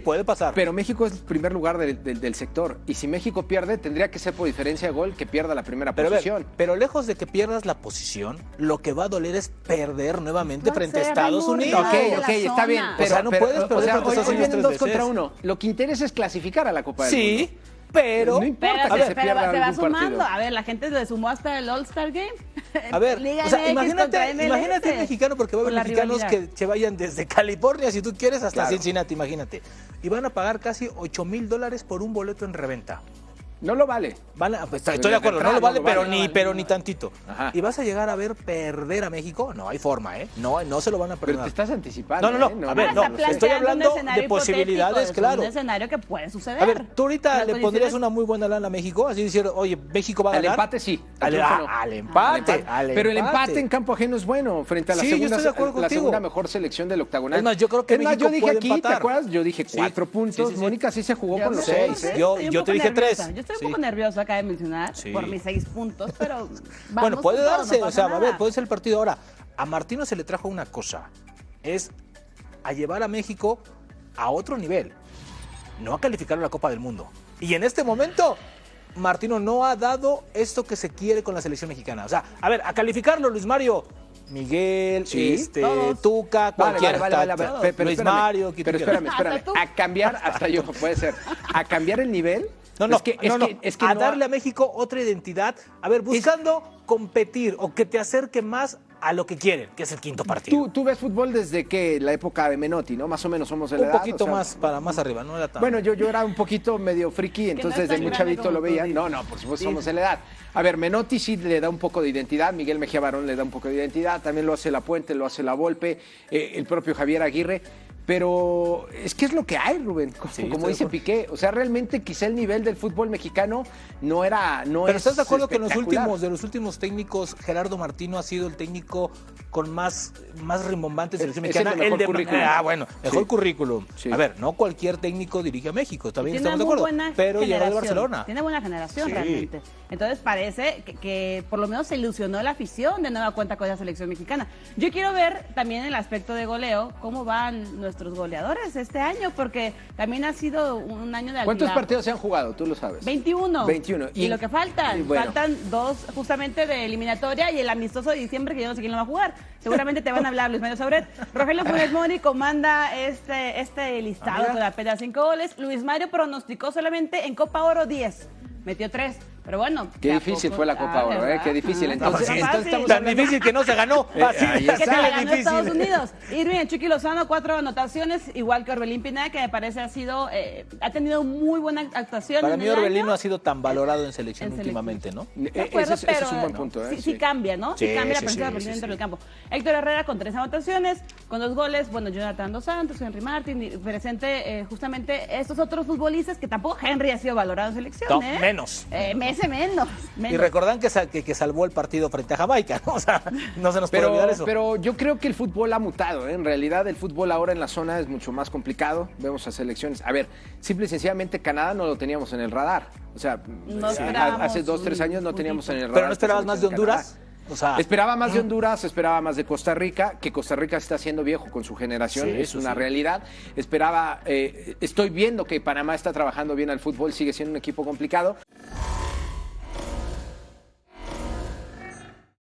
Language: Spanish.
Puede pasar. Pero México es el primer lugar del sector. Y si México pierde, tendría que ser por diferencia de gol que pierda la primera posición. Pero lejos de que pierdas la posición, lo que va a doler es perder nuevamente frente a Estados Unidos. Ok, está bien. Pero, no puedes perder frente a Estados Unidos vienen 2 contra 1. Lo que interesa es clasificar a la Copa del Mundo. Sí, pero... No importa pero que se pierda se va algún sumando. partido. A ver, la gente le sumó hasta el All-Star Game. A ver, Liga o sea, MX imagínate contra el MLS. mexicano, porque va a Por haber la mexicanos rivalidad. que se vayan desde California, si tú quieres, hasta Claro. Cincinnati, imagínate. Y van a pagar casi $8,000 por un boleto en reventa. No lo vale. Estoy de acuerdo, no lo vale, no lo vale. pero ni tantito. Ajá. ¿Y vas a llegar a ver perder a México? No hay forma, ¿eh? No se lo van a Pero perdonar. te estás anticipando. No. ¿eh? A ver, Está planteando estoy hablando un escenario de posibilidades, hipotético, claro. Es un escenario que puede suceder. A ver, tú ahorita Las le pondrías condiciones- una muy buena lana a México, así decir, oye, México va a Al ganar. empate sí. Al empate. Pero el empate en campo ajeno es bueno frente a la Sí, yo segunda, estoy de acuerdo la contigo. segunda mejor selección del octagonal. Es más, yo creo que México yo dije puede aquí, empatar. ¿te acuerdas? Yo dije Sí. 4 puntos. Sí. Mónica sí se jugó Yo con los sé, 6. estoy Yo un te poco dije nerviosa. 3. Yo estoy un Sí. poco nerviosa, acaba de mencionar, Sí. por mis 6 puntos, pero vamos Bueno, puede con todo, darse, no o sea, pasa a ver, nada. puede ser el partido ahora. A Martino se le trajo una cosa, es a llevar a México a otro nivel, no a calificar a la Copa del Mundo. Y en este momento, Martino no ha dado esto que se quiere con la selección mexicana. O sea, a ver, a calificarlo, Luis Mario, Miguel, Sí, todos. Tuca, cualquiera. Pero Luis espérame, Mario, quien pero tú quieras. espérame. Hasta tú. A cambiar, hasta yo, puede ser. A cambiar el nivel. Es que a no darle a México otra identidad. A ver, buscando competir o que te acerque más a lo que quieren, que es el quinto partido. Tú ves fútbol desde que la época de Menotti, ¿no? Más o menos somos de la Un edad, poquito o sea, más para más arriba, no era tan... Bueno, yo era un poquito medio friki, entonces no es desde tan muy grande chavito como lo tú veía. dices. No, por supuesto somos de la edad. A ver, Menotti sí le da un poco de identidad, Miguel Mejía Barón le da un poco de identidad, también lo hace La Puente, lo hace La Volpe, el propio Javier Aguirre. Pero es que es lo que hay, Rubén, como dice Piqué. O sea, realmente quizá el nivel del fútbol mexicano no Pero es ¿estás de acuerdo que espectacular? de los últimos técnicos, Gerardo Martino ha sido el técnico con más rimbombante selección Es el mexicana? de mejor currículum. Mejor Sí. currículum. Sí. A ver, no cualquier técnico dirige a México, también Tiene estamos de muy acuerdo. buena Pero llegó de generación, Barcelona. Tiene buena generación Sí. realmente. Entonces parece que por lo menos se ilusionó la afición de nueva cuenta con la selección mexicana. Yo quiero ver también el aspecto de goleo, cómo van nuestros goleadores este año, porque también ha sido un año de ¿Cuántos altibajo. partidos se han jugado? Tú lo sabes. 21. 21. Y lo que faltan, bueno. faltan 2 justamente de eliminatoria y el amistoso de diciembre que yo no sé quién lo va a jugar. Seguramente te van a hablar Luis Mario Sauret. Rogelio Funes Mori comanda este listado con apenas 5 goles. Luis Mario pronosticó solamente en Copa Oro 10. Metió 3. Pero bueno. Qué difícil fue la Copa Oro, ¿eh? Qué difícil. Entonces, no, entonces estamos Tan hablando... difícil que no se ganó. Así, ahí así Que te de la ganó difícil. Estados Unidos. Irving El Chucky Lozano, 4 anotaciones, igual que Orbelín Pineda, que me parece ha tenido muy buena actuación. Para en mí el Orbelín año. no ha sido tan valorado en selección En selección. últimamente, ¿no? De acuerdo, ese es un buen punto, ¿eh? Sí cambia, ¿no? Sí, Sí, cambia la sí, presencia sí, del sí, dentro sí. del campo. Héctor Herrera con 3 anotaciones, con 2 goles, bueno, Jonathan Dos Santos, Henry Martin, y presente justamente estos otros futbolistas que tampoco Henry ha sido valorado en selección, No, ¿eh? menos. Menos. Y recordan que salvó el partido frente a Jamaica, ¿no? O sea, no se nos puede olvidar eso. Pero yo creo que el fútbol ha mutado, ¿eh? En realidad el fútbol ahora en la zona es mucho más complicado. Vemos a selecciones. A ver, simple y sencillamente Canadá no lo teníamos en el radar. O sea, No esperábamos hace 2, 3 años no un teníamos en el radar. ¿Pero no esperabas más de Honduras? O sea, Esperaba más de Honduras, esperaba más de Costa Rica, que Costa Rica se está haciendo viejo con su generación, Sí, es eso una sí. realidad. Estoy viendo que Panamá está trabajando bien al fútbol, sigue siendo un equipo complicado.